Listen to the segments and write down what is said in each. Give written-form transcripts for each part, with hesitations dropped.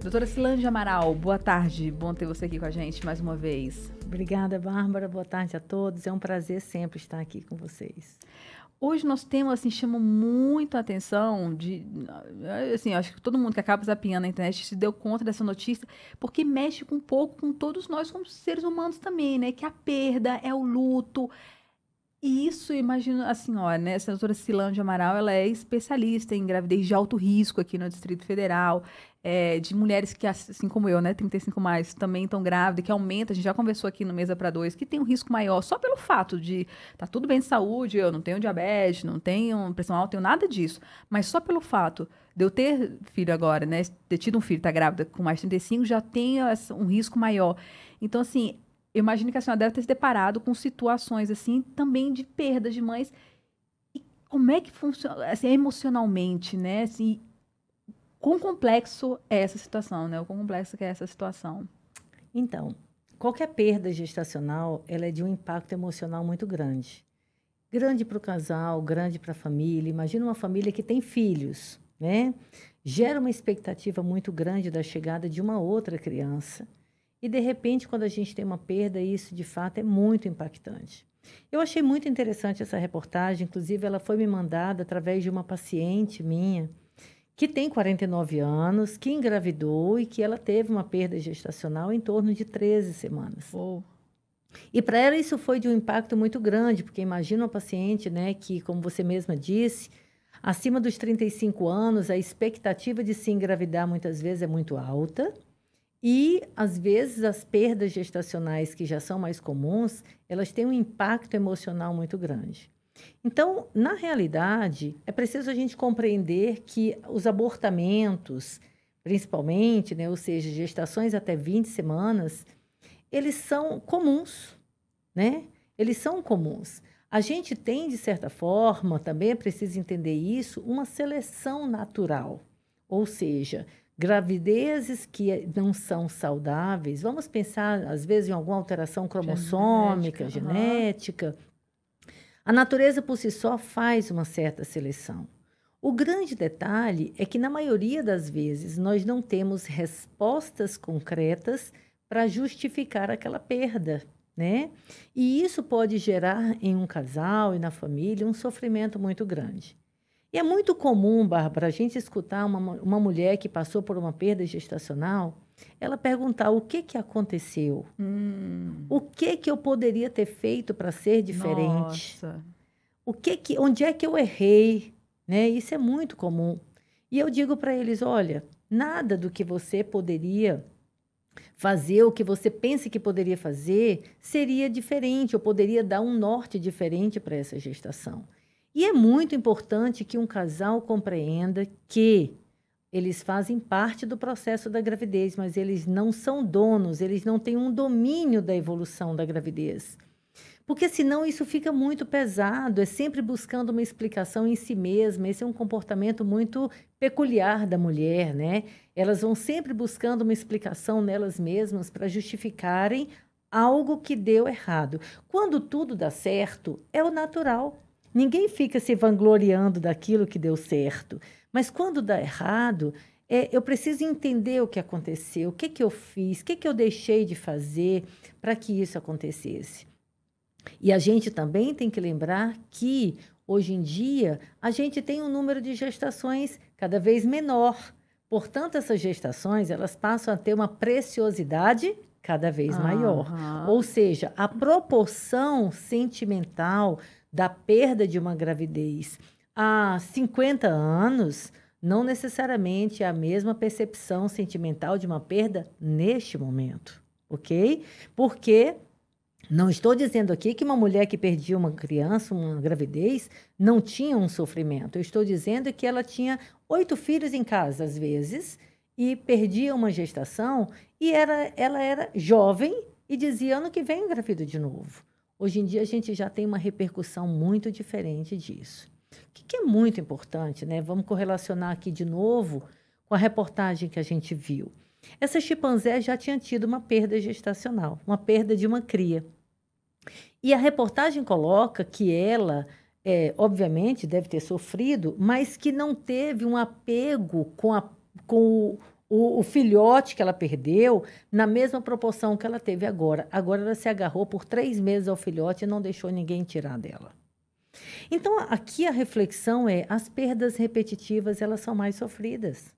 Doutora Cilange Amaral, boa tarde. Bom ter você aqui com a gente mais uma vez. Obrigada, Bárbara. Boa tarde a todos. É um prazer sempre estar aqui com vocês. Hoje nosso tema, assim, chama muito a atenção assim, acho que todo mundo que acaba zapeando na internet se deu conta dessa notícia, porque mexe um pouco com todos nós como seres humanos também, né? Que a perda é o luto. E isso, imagino, a senhora, né? Essa doutora Cilange Amaral, ela é especialista em gravidez de alto risco aqui no Distrito Federal, de mulheres que, assim como eu, né, 35 mais, também estão grávidas, que aumenta, a gente já conversou aqui no Mesa para Dois, que tem um risco maior só pelo fato de tá tudo bem de saúde, eu não tenho diabetes, não tenho pressão alta, não tenho nada disso, mas só pelo fato de eu ter filho agora, né, ter tido um filho, tá grávida com mais de 35, já tenho um risco maior. Então, assim, eu imagino que a senhora deve ter se deparado com situações assim também de perdas de mães. E como é que funciona, assim, emocionalmente, né? Assim, quão complexo é essa situação, né? O quão complexo que é essa situação. Então, qualquer perda gestacional, ela é de um impacto emocional muito grande. Grande para o casal, grande para a família. Imagina uma família que tem filhos, né? Gera uma expectativa muito grande da chegada de uma outra criança. E, de repente, quando a gente tem uma perda, isso, de fato, é muito impactante. Eu achei muito interessante essa reportagem, inclusive ela foi me mandada através de uma paciente minha, que tem 49 anos, que engravidou e que ela teve uma perda gestacional em torno de 13 semanas. Oh. E para ela isso foi de um impacto muito grande, porque imagina uma paciente, né, que, como você mesma disse, acima dos 35 anos, a expectativa de se engravidar muitas vezes é muito alta. E, às vezes, as perdas gestacionais, que já são mais comuns, elas têm um impacto emocional muito grande. Então, na realidade, é preciso a gente compreender que os abortamentos, principalmente, né, ou seja, gestações até 20 semanas, eles são comuns, né? Eles são comuns. A gente tem, de certa forma, também é preciso entender isso, uma seleção natural. Ou seja, gravidezes que não são saudáveis, vamos pensar, às vezes, em alguma alteração cromossômica, genética. A natureza, por si só, faz uma certa seleção. O grande detalhe é que, na maioria das vezes, nós não temos respostas concretas para justificar aquela perda, né? E isso pode gerar em um casal e na família um sofrimento muito grande. E é muito comum, Bárbara, a gente escutar uma mulher que passou por uma perda gestacional, ela perguntar o que aconteceu, o que eu poderia ter feito para ser diferente, Nossa. onde é que eu errei, né? Isso é muito comum. E eu digo para eles, olha, nada do que você poderia fazer, o que você pensa que poderia fazer, seria diferente, ou poderia dar um norte diferente para essa gestação. E é muito importante que um casal compreenda que eles fazem parte do processo da gravidez, mas eles não são donos, eles não têm um domínio da evolução da gravidez. Porque senão isso fica muito pesado, é sempre buscando uma explicação em si mesma. Esse é um comportamento muito peculiar da mulher, né? Elas vão sempre buscando uma explicação nelas mesmas para justificarem algo que deu errado. Quando tudo dá certo, é o natural. Ninguém fica se vangloriando daquilo que deu certo. Mas quando dá errado, eu preciso entender o que aconteceu, o que eu fiz, o que eu deixei de fazer para que isso acontecesse. E a gente também tem que lembrar que, hoje em dia, a gente tem um número de gestações cada vez menor. Portanto, essas gestações, elas passam a ter uma preciosidade cada vez maior. Ou seja, a proporção sentimental da perda de uma gravidez há 50 anos não necessariamente é a mesma percepção sentimental de uma perda neste momento, ok? Porque não estou dizendo aqui que uma mulher que perdia uma criança, uma gravidez, não tinha um sofrimento. Eu estou dizendo que ela tinha 8 filhos em casa, às vezes, e perdia uma gestação, e ela era jovem e dizia, ano que vem eu engravido de novo. Hoje em dia, a gente já tem uma repercussão muito diferente disso. O que é muito importante, né? Vamos correlacionar aqui de novo com a reportagem que a gente viu. Essa chimpanzé já tinha tido uma perda gestacional, uma perda de uma cria. E a reportagem coloca que ela, obviamente, deve ter sofrido, mas que não teve um apego com o filhote que ela perdeu na mesma proporção que ela teve agora. Agora ela se agarrou por 3 meses ao filhote e não deixou ninguém tirar dela. Então, aqui a reflexão é, as perdas repetitivas, elas são mais sofridas.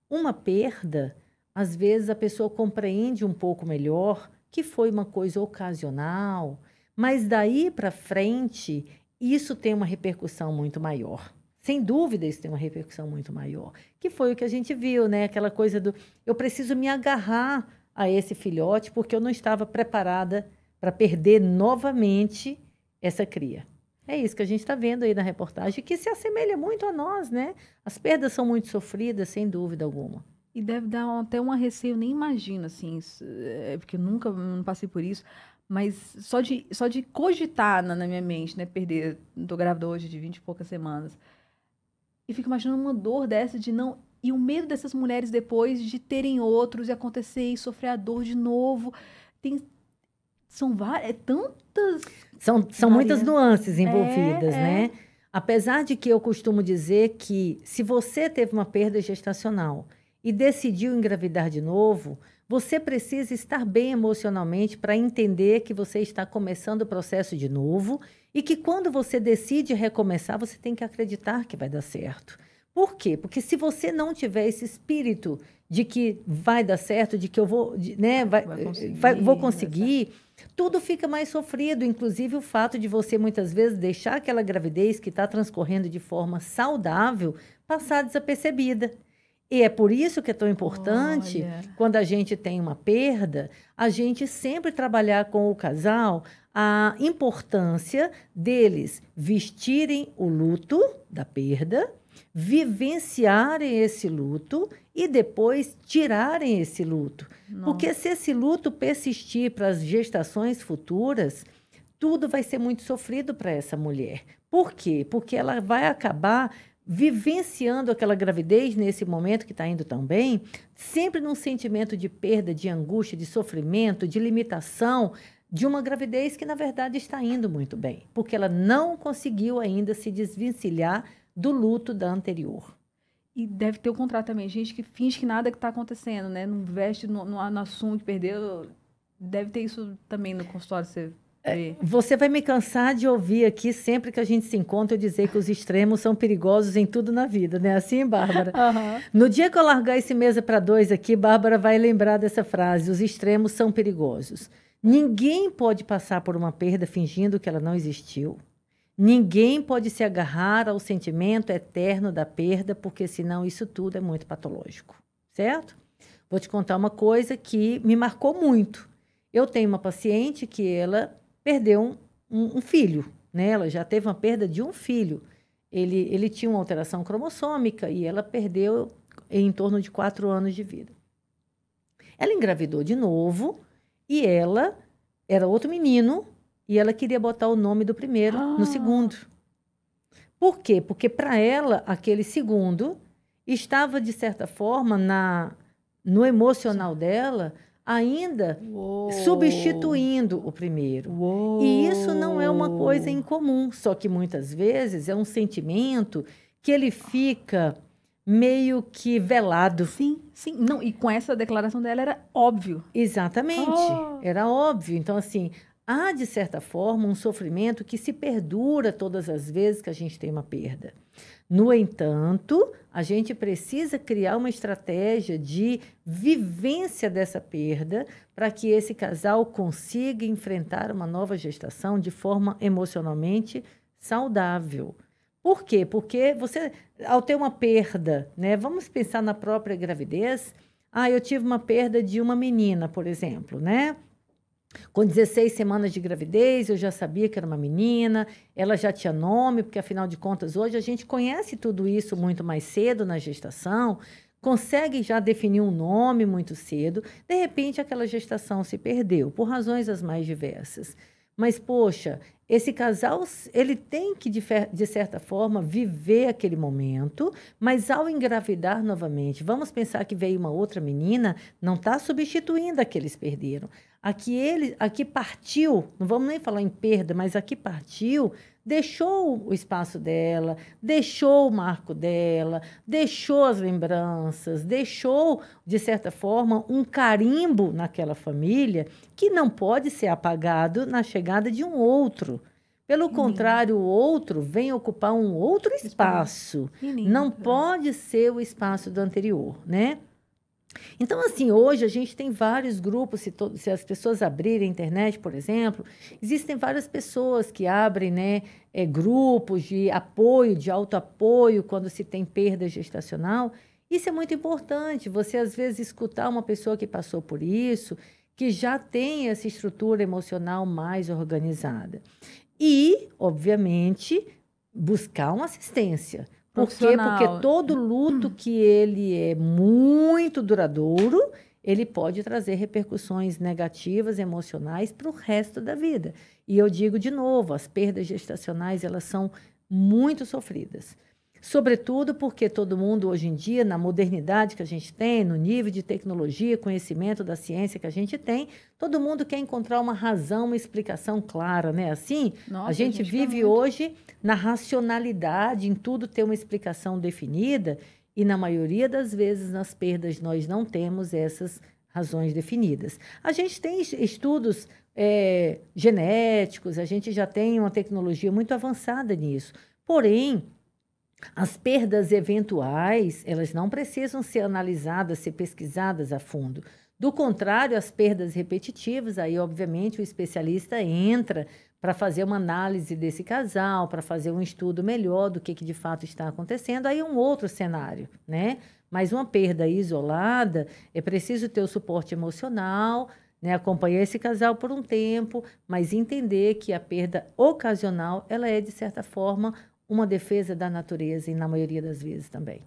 Uma perda, às vezes a pessoa compreende um pouco melhor que foi uma coisa ocasional, mas daí para frente, isso tem uma repercussão muito maior. Sem dúvida, isso tem uma repercussão muito maior. Que foi o que a gente viu, né? Aquela coisa do, eu preciso me agarrar a esse filhote porque eu não estava preparada para perder novamente essa cria. É isso que a gente está vendo aí na reportagem, que se assemelha muito a nós, né? As perdas são muito sofridas, sem dúvida alguma. E deve dar até um receio, eu nem imagino, assim, porque eu nunca não passei por isso, mas só de cogitar na minha mente, né, perder, tô grávida hoje de 20 e poucas semanas, e fico imaginando uma dor dessa de não, e o medo dessas mulheres depois de terem outros e acontecer e sofrer a dor de novo, são várias, tantas... São muitas nuances envolvidas, né? Apesar de que eu costumo dizer que se você teve uma perda gestacional e decidiu engravidar de novo, você precisa estar bem emocionalmente para entender que você está começando o processo de novo e que quando você decide recomeçar, você tem que acreditar que vai dar certo. Por quê? Porque se você não tiver esse espírito de que vai dar certo, de que eu vou, né, vou conseguir, tudo fica mais sofrido, inclusive o fato de você muitas vezes deixar aquela gravidez que está transcorrendo de forma saudável passar desapercebida. E é por isso que é tão importante, quando a gente tem uma perda, a gente sempre trabalhar com o casal a importância deles vestirem o luto da perda, vivenciarem esse luto e depois tirarem esse luto. Nossa. Porque se esse luto persistir para as gestações futuras, tudo vai ser muito sofrido para essa mulher. Por quê? Porque ela vai acabar vivenciando aquela gravidez nesse momento que está indo tão bem, sempre num sentimento de perda, de angústia, de sofrimento, de limitação, de uma gravidez que, na verdade, está indo muito bem, porque ela não conseguiu ainda se desvencilhar do luto da anterior. E deve ter o contrário também, gente que finge que nada que está acontecendo, né? Não veste, não assume que perdeu. Deve ter isso também no consultório, você vê. Você vai me cansar de ouvir aqui, sempre que a gente se encontra, eu dizer que os extremos são perigosos em tudo na vida, né? Assim, Bárbara? Uhum. No dia que eu largar esse mesa para dois aqui, Bárbara vai lembrar dessa frase, os extremos são perigosos. Ninguém pode passar por uma perda fingindo que ela não existiu. Ninguém pode se agarrar ao sentimento eterno da perda, porque senão isso tudo é muito patológico, certo? Vou te contar uma coisa que me marcou muito. Eu tenho uma paciente que ela perdeu um filho, né? Ela já teve uma perda de um filho. Ele tinha uma alteração cromossômica e ela perdeu em torno de 4 anos de vida. Ela engravidou de novo e ela era outro menino, e ela queria botar o nome do primeiro no segundo. Por quê? Porque para ela, aquele segundo estava, de certa forma, no emocional dela, ainda substituindo o primeiro. E isso não é uma coisa incomum, só que muitas vezes é um sentimento que ele fica meio que velado. Sim, sim. Não, e com essa declaração dela era óbvio. Exatamente, era óbvio. Então, assim, há, de certa forma, um sofrimento que se perdura todas as vezes que a gente tem uma perda. No entanto, a gente precisa criar uma estratégia de vivência dessa perda para que esse casal consiga enfrentar uma nova gestação de forma emocionalmente saudável. Por quê? Porque você, ao ter uma perda, né? Vamos pensar na própria gravidez. Eu tive uma perda de uma menina, por exemplo, né? Com 16 semanas de gravidez, eu já sabia que era uma menina, ela já tinha nome, porque, afinal de contas, hoje a gente conhece tudo isso muito mais cedo na gestação, consegue já definir um nome muito cedo. De repente, aquela gestação se perdeu, por razões as mais diversas. Mas, poxa, esse casal, ele tem que, de certa forma, viver aquele momento, mas ao engravidar novamente, vamos pensar que veio uma outra menina, não está substituindo a que eles perderam. Aqui partiu, não vamos nem falar em perda, mas aqui partiu deixou o espaço dela, deixou o marco dela, deixou as lembranças, deixou, de certa forma, um carimbo naquela família que não pode ser apagado na chegada de um outro. Pelo contrário, o outro vem ocupar um outro espaço. Não pode ser o espaço do anterior, né? Então, assim, hoje a gente tem vários grupos, se as pessoas abrirem a internet, por exemplo, existem várias pessoas que abrem, né, grupos de apoio, de autoapoio, quando se tem perda gestacional. Isso é muito importante, você às vezes escutar uma pessoa que passou por isso, que já tem essa estrutura emocional mais organizada. E, obviamente, buscar uma assistência. Por quê? Porque todo luto que ele é muito duradouro, ele pode trazer repercussões negativas, emocionais para o resto da vida. E eu digo de novo, as perdas gestacionais, elas são muito sofridas. Sobretudo porque todo mundo hoje em dia, na modernidade que a gente tem, no nível de tecnologia, conhecimento da ciência que a gente tem, todo mundo quer encontrar uma razão, uma explicação clara, né? Assim, Nossa, a gente vive hoje na racionalidade, em tudo ter uma explicação definida, e na maioria das vezes nas perdas nós não temos essas razões definidas. A gente tem estudos genéticos, a gente já tem uma tecnologia muito avançada nisso. Porém, as perdas eventuais, elas não precisam ser analisadas, ser pesquisadas a fundo. Do contrário, as perdas repetitivas, aí, obviamente, o especialista entra para fazer uma análise desse casal, para fazer um estudo melhor do que de fato está acontecendo. Aí é um outro cenário, né? Mas uma perda isolada, é preciso ter o suporte emocional, né? Acompanhar esse casal por um tempo, mas entender que a perda ocasional, ela é, de certa forma, uma defesa da natureza, e na maioria das vezes também.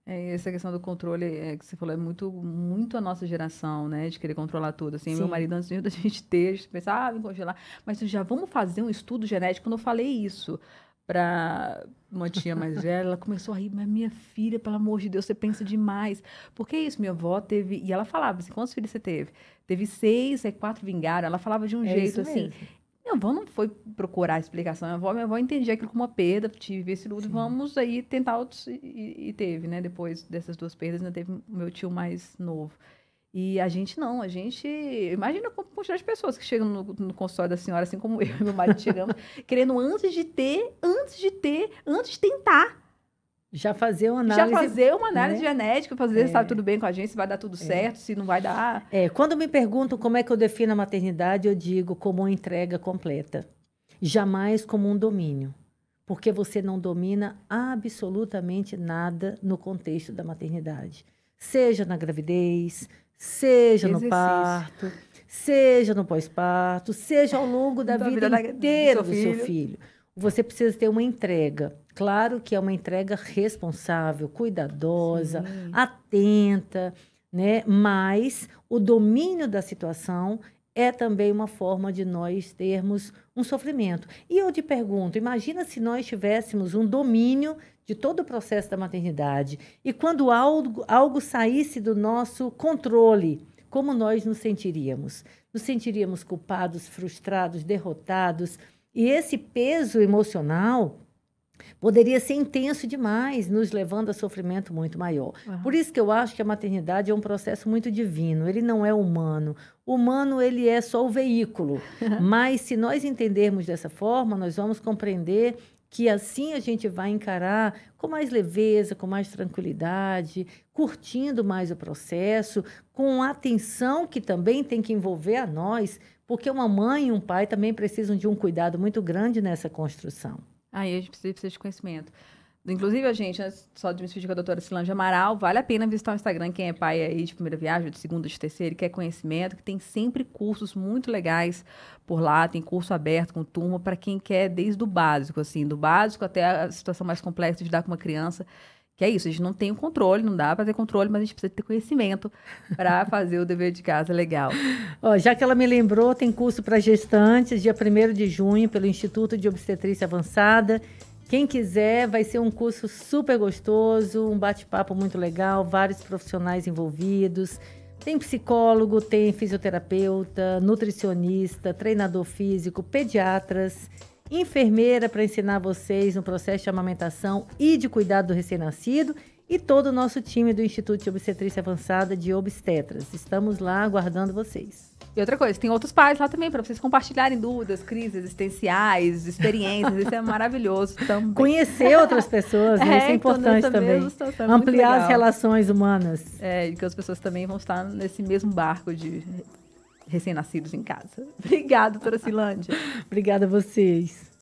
Essa questão do controle que você falou é muito a nossa geração, né? De querer controlar tudo. Assim, meu marido, antes da gente ter, a gente pensava, vem congelar. Mas já vamos fazer um estudo genético. Quando eu falei isso para uma tia mais velha, ela começou a rir, mas minha filha, pelo amor de Deus, você pensa demais. Porque isso, minha avó teve, e ela falava assim, quantos filhos você teve? Teve 6, 4 vingaram. Ela falava de um jeito assim. Minha avó não foi procurar explicação. Minha avó entendia aquilo como uma perda, tive esse luto, vamos aí tentar outros. E teve, né? Depois dessas 2 perdas, ainda teve o meu tio mais novo. E a gente não, imagina a quantidade de pessoas que chegam no consultório da senhora, assim como eu e meu marido chegamos, querendo antes de tentar. Já fazer uma análise, genética, fazer se está tudo bem com a gente, se vai dar tudo certo, se não vai dar. Quando me perguntam como é que eu defino a maternidade, eu digo como uma entrega completa. Jamais como um domínio. Porque você não domina absolutamente nada no contexto da maternidade. Seja na gravidez, seja no parto, seja no pós-parto, seja ao longo da vida inteira do seu filho. Você precisa ter uma entrega. Claro que é uma entrega responsável, cuidadosa, atenta, né? Mas o domínio da situação é também uma forma de nós termos um sofrimento. E eu te pergunto, imagina se nós tivéssemos um domínio de todo o processo da maternidade e quando algo saísse do nosso controle, como nós nos sentiríamos? Nos sentiríamos culpados, frustrados, derrotados. E esse peso emocional poderia ser intenso demais, nos levando a sofrimento muito maior. Por isso que eu acho que a maternidade é um processo muito divino, ele não é humano. O humano, ele é só o veículo. Mas se nós entendermos dessa forma, nós vamos compreender que assim a gente vai encarar com mais leveza, com mais tranquilidade, curtindo mais o processo, com atenção que também tem que envolver a nós, porque uma mãe e um pai também precisam de um cuidado muito grande nessa construção. Aí a gente precisa de conhecimento. Inclusive, a gente, só de me despedir com a doutora Cilange Amaral, vale a pena visitar o Instagram, quem é pai aí de primeira viagem, de segunda, de terceira, e quer conhecimento, que tem sempre cursos muito legais por lá, tem curso aberto com turma para quem quer desde o básico, assim, do básico até a situação mais complexa de lidar com uma criança, que é isso, a gente não tem o controle, não dá para ter controle, mas a gente precisa ter conhecimento para fazer o dever de casa legal. Já que ela me lembrou, tem curso para gestantes, dia 1º de junho, pelo Instituto de Obstetrícia Avançada. Quem quiser, vai ser um curso super gostoso, um bate-papo muito legal, vários profissionais envolvidos. Tem psicólogo, tem fisioterapeuta, nutricionista, treinador físico, pediatras. enfermeira para ensinar vocês no processo de amamentação e de cuidado do recém-nascido, e todo o nosso time do Instituto de Obstetrícia Avançada de Obstetras. Estamos lá aguardando vocês. E outra coisa, tem outros pais lá também, para vocês compartilharem dúvidas, crises existenciais, experiências. Isso é maravilhoso também. Conhecer outras pessoas, né? Isso é importante também. Ampliar as relações humanas. E que as pessoas também vão estar nesse mesmo barco de recém-nascidos em casa. Obrigada, doutora Silândia. Obrigada a vocês.